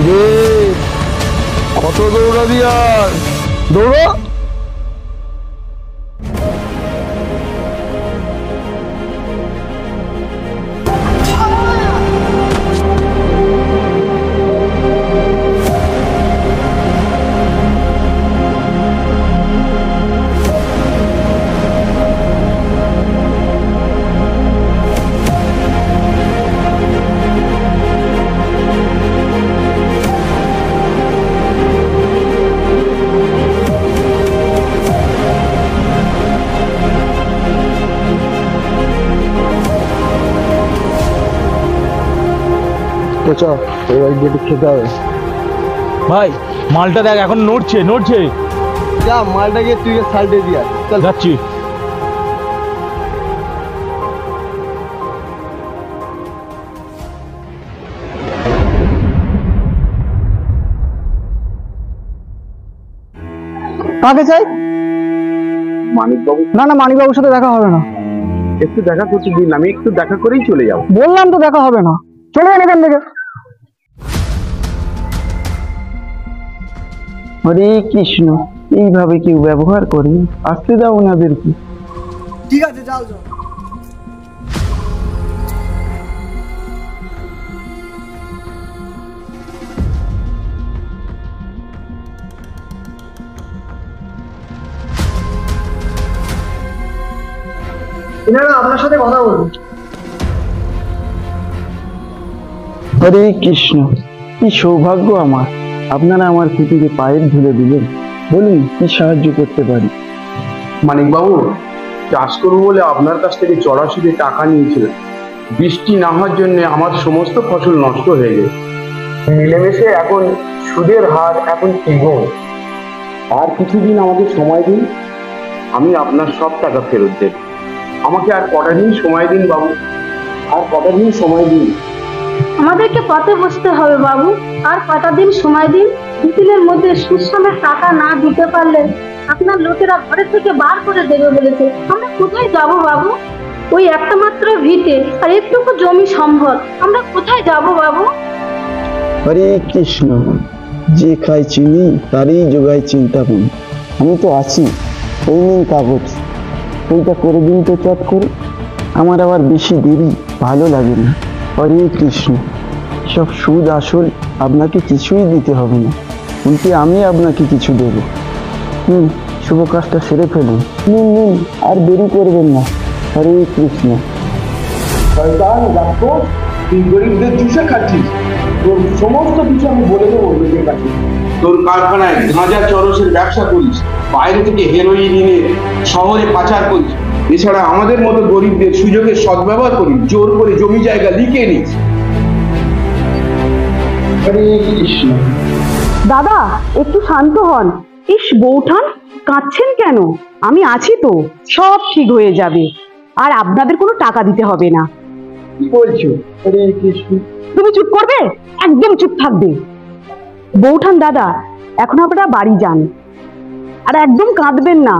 রে কত দৌড়াবি আর দৌড়ো। খেতে হবে ভাই, মালটা দেখ এখন নড়ছে নড়ছে। যা মালটাকে তুই সাইডে দিয়া চল। যাচ্ছি। কাকে চাই? মানিকবাবু। না না, মানিকবাবুর সাথে দেখা হবে না। একটু দেখা করতে দিন, আমি একটু দেখা করেই চলে যাবো। বললাম তো দেখা হবে না, চলে যান এখান থেকে। হরে কৃষ্ণ, এইভাবে কেউ ব্যবহার করে? আসতে দাও ওনাদেরকে। ঠিক আছে, যাও যাও। এনারা আপনার সাথে কথা বলুন। হরে কৃষ্ণ, কি সৌভাগ্য আমার, আপনারা আমার খুঁটিকে পায়ের ধুলে দিলেন। বলুন কি সাহায্য করতে পারি? মানিকবাবু, চাষ করবো বলে আপনার কাছ থেকে চড়া সুদে টাকা নিয়েছিলেন। বৃষ্টি না হওয়ার জন্য আমার সমস্ত ফসল নষ্ট হয়ে গেছে। মিলেমিশে এখন সুদের হার এখন দ্বিগুণ। আর কিছুদিন আমাকে সময় দিন, আমি আপনার সব টাকা ফেরত দেব। আমাকে আর কটা দিন সময় দিন বাবু, আর কটা দিন সময় দিন। আমাদেরকে পথে বসতে হবে বাবু, আর কটা দিন সময় দিন। দুদিনের মধ্যে সুসমে টাকা না দিতে পারলে আপনার লোকেরা ঘরে থেকে বার করে দেবে বলেছে। আমরা কোথায় যাব বাবু? ওই একটা মাত্র ভিটে আর একটুকু জমি সম্ভব, আমরা কোথায় যাব বাবু? হরে কৃষ্ণ, যে খায় চিনি তারই যোগায় চিন্তা করি। আমি তো আছি, এই নিন কাগজ, ওইটা করে দিন তো চট করে। আমার আবার বেশি দেরি ভালো লাগে না। হরে কৃষ্ণ, সব সুদ আসল আপনাকে কিছুই দিতে হবে না, কিন্তু আমি আপনাকে কিছু দেব। শুভ কাজটা সেরে ফেলুন। নিন নিন, আর দেরি করবেন না। হরে কৃষ্ণ। শয়তান রাক্ষস, তুই গরিবদের চুষে খাচ্ছিস। তোর সমস্ত কিছু আমি বলে দেবো লোকের কাছে। তোর কারখানায় গাঁজা চরসের ব্যবসা করিস, বাইরে থেকে হেরোইন এনে শহরে পাচার করিস। এছাড়া আমাদের মতো গরিবদের সুযোগের সদ্ব্যবহার করিস, জোর করে জমি জায়গা লিখে নিস। হরে কৃষ্ণ। দাদা একটু শান্ত হন। ইস বৌঠান, কাঁদছেন কেন? আমি আছি তো, সব ঠিক হয়ে যাবে, আর আপনাদের কোনো টাকা দিতে হবে না। কি বলছো? হরে কৃষ্ণ। তুমি চুপ করবে, একদম চুপ থাকবে। বৌঠান দাদা, এখন আপনারা বাড়ি যান, আর একদম কাঁদবেন না।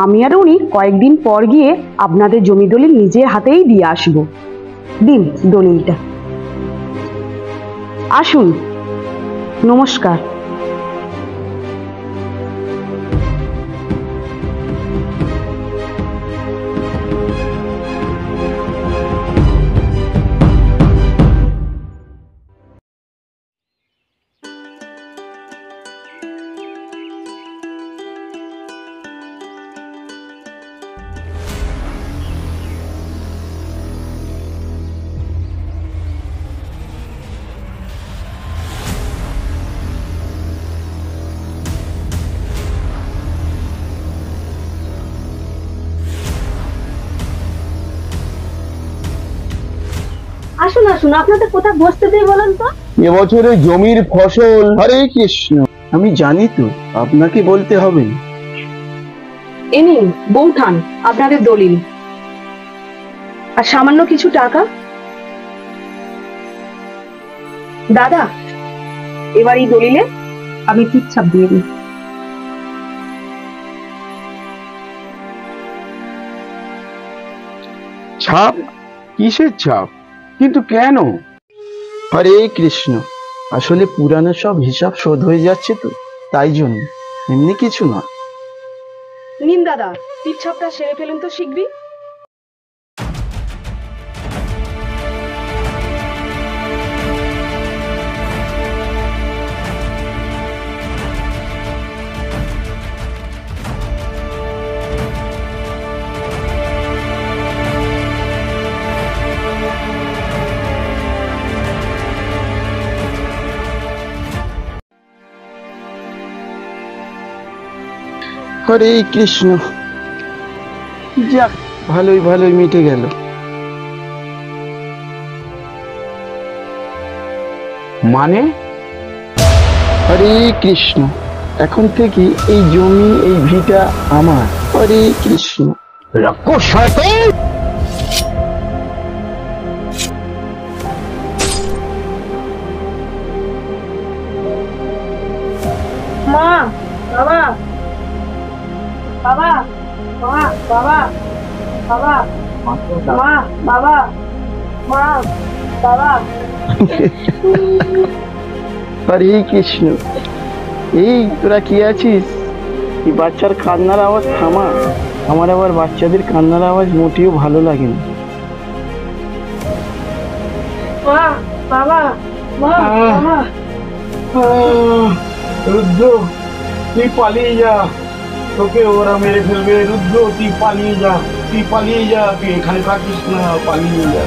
আমি আর উনি কয়েকদিন পর গিয়ে আপনাদের জমি দলিল নিজের হাতেই দিয়ে আসবো। দিন দলিলটা। আসুন, নমস্কার। আসুন আসুন, আপনাদের কোথায় বসতে দিই বলেন তো? এবছরে জমির ফসল। হরে কৃষ্ণ, আমি জানি তো, আপনাকে বলতে হবে। এ নিন বৌঠান আপনাদের দলিল, আর সামান্য কিছু টাকা। দাদা, এবার এই দলিলে আমি টিপছাপ দিয়ে দিই। ছাপ? কিসের ছাপ? কিন্তু কেন? হরে কৃষ্ণ, আসলে পুরানো সব হিসাব শোধ হয়ে যাচ্ছে তো, তাই জন্য, এমনি কিছু না। নিন দাদা, তীর্থাপটা সেরে ফেলুন তো শিগগিরই। হরে কৃষ্ণ। যাক, ভালোই ভালোই মিটে গেল। মানে? হরে কৃষ্ণ, এখন থেকে এই জমি, এই ভিটা আমার। হরে কৃষ্ণ। রাক্ষস শয়তান! মা, বাবা, বাবা, মা, বাবা, বাবা, মা, বাবা, মা, বাবা। হরে কৃষ্ণ। এই তোরা কি আছিস? এই বাচ্চার কান্নার আওয়াজ থামা। আমার আবার বাচ্চাদের কান্নার আওয়াজ মোটেও ভালো লাগে না। মা, বাবা, মা, বাবা। রুদ্র, তুই পালিয়ে যা, তোকে ওরা মেরে ফেলবে। রুদ্র, তুই পালিয়ে যা, তুই পালিয়ে যা, তুই এখানে থাকিস না, পালিয়ে যা।